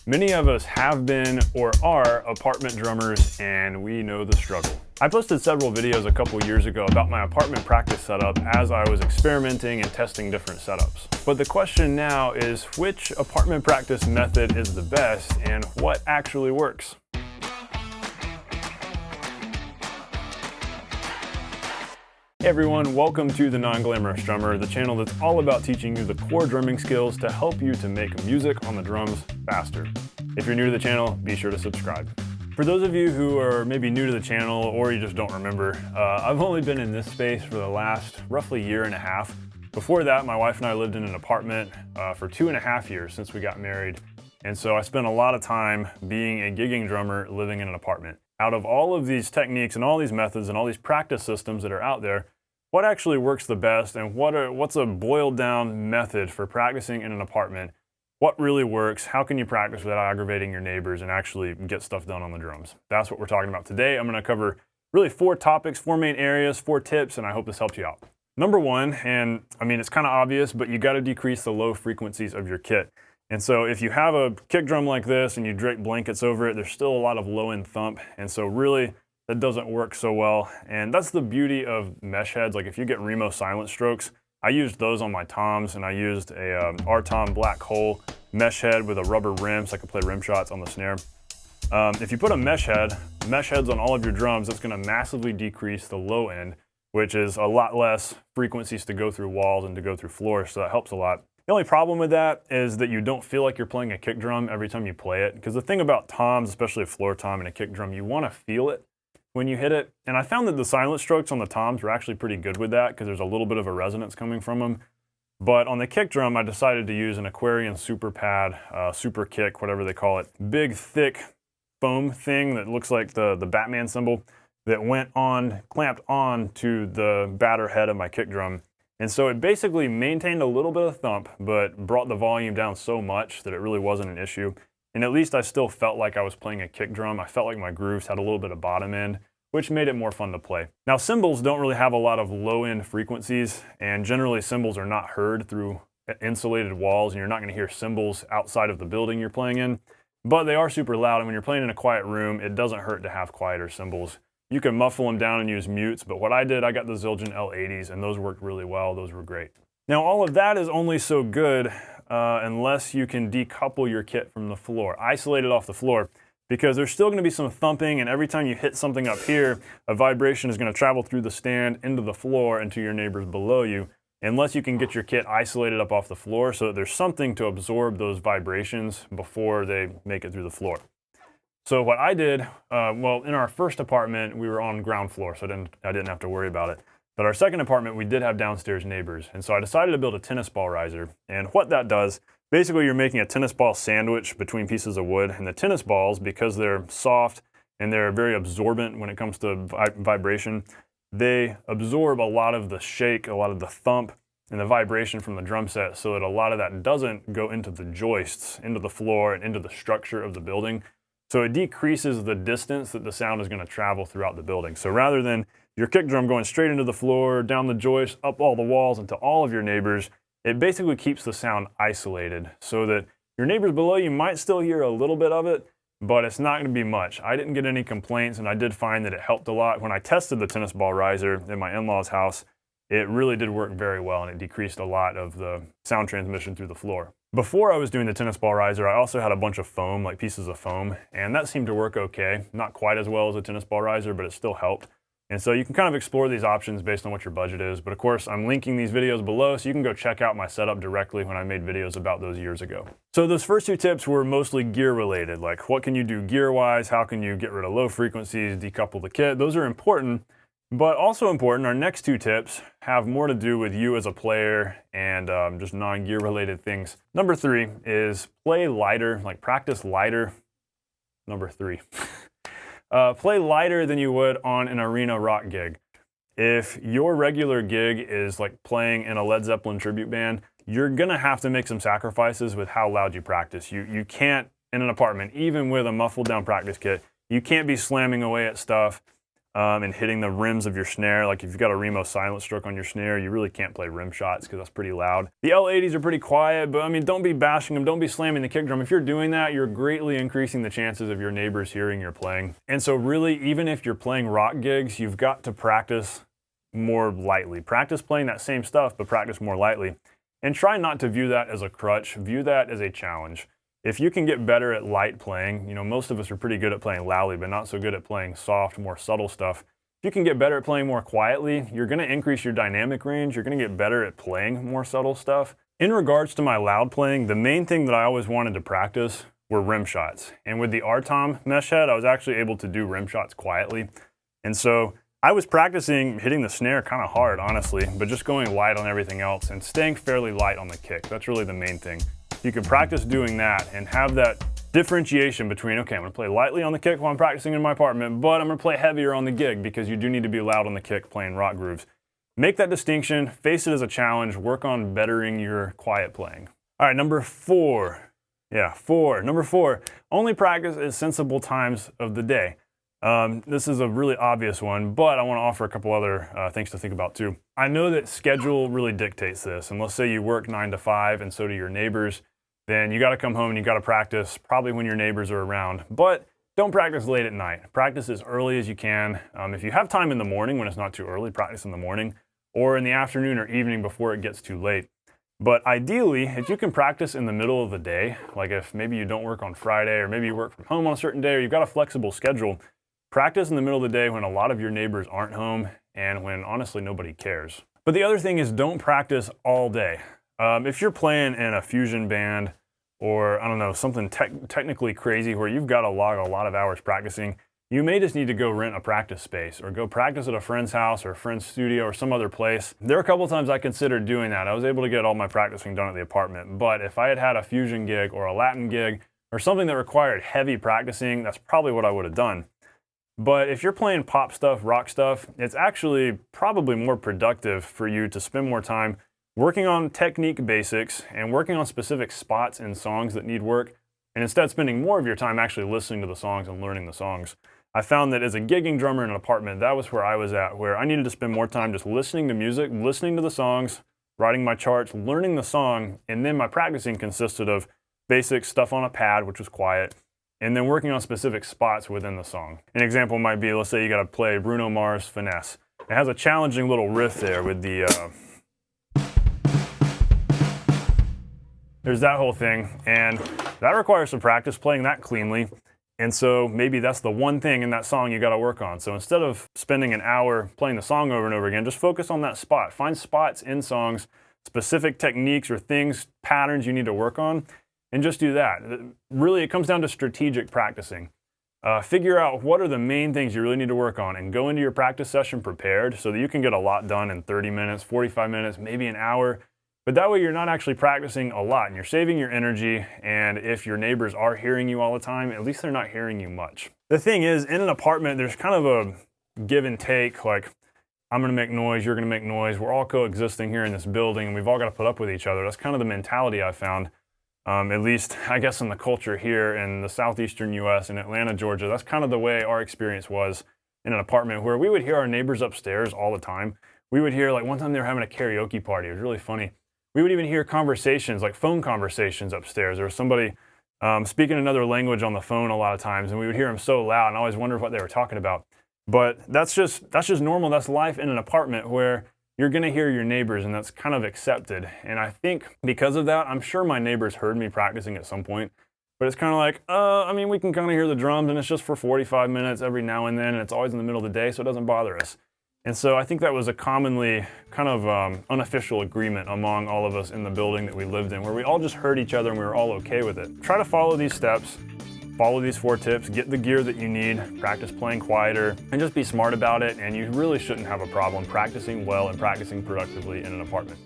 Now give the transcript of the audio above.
Many of us have been or are apartment drummers, and we know the struggle. I posted several videos a couple years ago about my apartment practice setup as I was experimenting and testing different setups. But the question now is, which apartment practice method is the best and what actually works? Hey everyone, welcome to The Non-Glamorous Drummer, the channel that's all about teaching you the core drumming skills to help you to make music on the drums faster. If you're new to the channel, be sure to subscribe. For those of you who are maybe new to the channel or you just don't remember, I've only been in this space for the last roughly year and a half. Before that, my wife and I lived in an apartment for 2.5 years since we got married. And so I spent a lot of time being a gigging drummer living in an apartment. Out of all of these techniques and all these methods and all these practice systems that are out there, what actually works the best and what's a boiled down method for practicing in an apartment? What really works? How can you practice without aggravating your neighbors and actually get stuff done on the drums? That's what we're talking about today. I'm going to cover really 4 topics, 4 main areas, 4 tips, and I hope this helps you out. Number 1, and I mean it's kind of obvious, but you got to decrease the low frequencies of your kit. And so if you have a kick drum like this and you drape blankets over it, there's still a lot of low end thump, and so really that doesn't work so well. And that's the beauty of mesh heads. Like if you get Remo silent strokes, I used those on my toms, and I used a R-Tom black hole mesh head with a rubber rim so I could play rim shots on the snare. If you put a mesh heads on all of your drums, it's gonna massively decrease the low end, which is a lot less frequencies to go through walls and to go through floors, so that helps a lot. The only problem with that is that you don't feel like you're playing a kick drum every time you play it, because the thing about toms, especially a floor tom and a kick drum, you wanna feel it when you hit it. And I found that the silent strokes on the toms were actually pretty good with that because there's a little bit of a resonance coming from them. But on the kick drum, I decided to use an Aquarian super pad, super kick, whatever they call it. Big, thick foam thing that looks like the Batman symbol that went on, clamped on to the batter head of my kick drum. And so it basically maintained a little bit of thump, but brought the volume down so much that it really wasn't an issue. And at least I still felt like I was playing a kick drum. I felt like my grooves had a little bit of bottom end, which made it more fun to play. Now cymbals don't really have a lot of low end frequencies, and generally cymbals are not heard through insulated walls, and you're not gonna hear cymbals outside of the building you're playing in, but they are super loud, and when you're playing in a quiet room, it doesn't hurt to have quieter cymbals. You can muffle them down and use mutes, but what I did, I got the Zildjian L80s, and those worked really well. Those were great. Now all of that is only so good unless you can decouple your kit from the floor, isolate it off the floor, because there's still going to be some thumping, and every time you hit something up here, a vibration is going to travel through the stand into the floor and to your neighbors below you, unless you can get your kit isolated up off the floor so that there's something to absorb those vibrations before they make it through the floor. So what I did, well, in our first apartment, we were on ground floor, so I didn't have to worry about it. But our second apartment, we did have downstairs neighbors. And so I decided to build a tennis ball riser. And what that does, basically you're making a tennis ball sandwich between pieces of wood. And the tennis balls, because they're soft and they're very absorbent when it comes to vibration, they absorb a lot of the shake, a lot of the thump, and the vibration from the drum set, so that a lot of that doesn't go into the joists, into the floor, and into the structure of the building. So it decreases the distance that the sound is going to travel throughout the building. So rather than your kick drum going straight into the floor, down the joist, up all the walls, and to all of your neighbors, it basically keeps the sound isolated so that your neighbors below you might still hear a little bit of it, but it's not going to be much. I didn't get any complaints, and I did find that it helped a lot. When I tested the tennis ball riser in my in-laws' house, it really did work very well, and it decreased a lot of the sound transmission through the floor. Before I was doing the tennis ball riser, I also had a bunch of foam, like pieces of foam, and that seemed to work okay. Not quite as well as a tennis ball riser, but it still helped. And so you can kind of explore these options based on what your budget is. But of course, I'm linking these videos below, so you can go check out my setup directly when I made videos about those years ago. So those first 2 tips were mostly gear related, like what can you do gear-wise, how can you get rid of low frequencies, decouple the kit. Those are important, but also important, our next 2 tips have more to do with you as a player and just non-gear related things. Number 3 is play lighter, like practice lighter. Number 3. Play lighter than you would on an arena rock gig. If your regular gig is like playing in a Led Zeppelin tribute band, you're gonna have to make some sacrifices with how loud you practice. You can't, in an apartment, even with a muffled down practice kit, you can't be slamming away at stuff and hitting the rims of your snare. Like if you've got a Remo silent stroke on your snare, you really can't play rim shots because that's pretty loud. The L80s are pretty quiet, but I mean, don't be bashing them, don't be slamming the kick drum. If you're doing that, you're greatly increasing the chances of your neighbors hearing your playing. And so really, even if you're playing rock gigs, you've got to practice more lightly. Practice playing that same stuff, but practice more lightly. And try not to view that as a crutch, view that as a challenge. If you can get better at light playing, you know, most of us are pretty good at playing loudly, but not so good at playing soft, more subtle stuff. If you can get better at playing more quietly, you're gonna increase your dynamic range, you're gonna get better at playing more subtle stuff. In regards to my loud playing, the main thing that I always wanted to practice were rim shots. And with the R-Tom mesh head, I was actually able to do rim shots quietly. And so I was practicing hitting the snare kind of hard, honestly, but just going light on everything else and staying fairly light on the kick. That's really the main thing. You can practice doing that and have that differentiation between, okay, I'm gonna play lightly on the kick while I'm practicing in my apartment, but I'm gonna play heavier on the gig because you do need to be loud on the kick playing rock grooves. Make that distinction, face it as a challenge, work on bettering your quiet playing. All right, number four. Number four, only practice at sensible times of the day. This is a really obvious one, but I want to offer a couple other things to think about too. I know that schedule really dictates this, and let's say you work 9 to 5 and so do your neighbors, then you got to come home and you got to practice probably when your neighbors are around, but don't practice late at night. Practice as early as you can. If you have time in the morning when it's not too early, practice in the morning, or in the afternoon or evening before it gets too late. But ideally, if you can practice in the middle of the day, like if maybe you don't work on Friday or maybe you work from home on a certain day or you've got a flexible schedule, practice in the middle of the day when a lot of your neighbors aren't home and when honestly nobody cares. But the other thing is don't practice all day. If you're playing in a fusion band or I don't know, something technically crazy where you've got to log a lot of hours practicing, you may just need to go rent a practice space or go practice at a friend's house or a friend's studio or some other place. There are a couple times I considered doing that. I was able to get all my practicing done at the apartment, but if I had had a fusion gig or a Latin gig or something that required heavy practicing, that's probably what I would have done. But if you're playing pop stuff, rock stuff, it's actually probably more productive for you to spend more time working on technique basics and working on specific spots in songs that need work, and instead spending more of your time actually listening to the songs and learning the songs. I found that as a gigging drummer in an apartment, that was where I was at, where I needed to spend more time just listening to music, listening to the songs, writing my charts, learning the song, and then my practicing consisted of basic stuff on a pad, which was quiet, and then working on specific spots within the song. An example might be, let's say you got to play Bruno Mars' Finesse. It has a challenging little riff there with the, there's that whole thing, and that requires some practice playing that cleanly, and so maybe that's the one thing in that song you got to work on. So instead of spending an hour playing the song over and over again, just focus on that spot. Find spots in songs, specific techniques or things, patterns you need to work on, and just do that. Really, it comes down to strategic practicing. Figure out what are the main things you really need to work on and go into your practice session prepared so that you can get a lot done in 30 minutes, 45 minutes, maybe an hour. But that way you're not actually practicing a lot and you're saving your energy, and if your neighbors are hearing you all the time, at least they're not hearing you much. The thing is, in an apartment, there's kind of a give and take, like I'm gonna make noise, you're gonna make noise, we're all coexisting here in this building and we've all gotta put up with each other. That's kind of the mentality I found. At least, I guess, in the culture here in the southeastern US, in Atlanta, Georgia, that's kind of the way our experience was in an apartment where we would hear our neighbors upstairs all the time. We would hear, like one time they were having a karaoke party. It was really funny. We would even hear conversations, like phone conversations upstairs. There was somebody speaking another language on the phone a lot of times, and we would hear them so loud, and I always wondered what they were talking about. But that's just normal. That's life in an apartment where you're gonna hear your neighbors, and that's kind of accepted. And I think because of that, I'm sure my neighbors heard me practicing at some point, but it's kind of like, I mean, we can kind of hear the drums and it's just for 45 minutes every now and then, and it's always in the middle of the day, so it doesn't bother us. And so I think that was a commonly kind of unofficial agreement among all of us in the building that we lived in, where we all just heard each other and we were all okay with it. Try to follow these steps. Follow these 4 tips, get the gear that you need, practice playing quieter, and just be smart about it, and you really shouldn't have a problem practicing well and practicing productively in an apartment.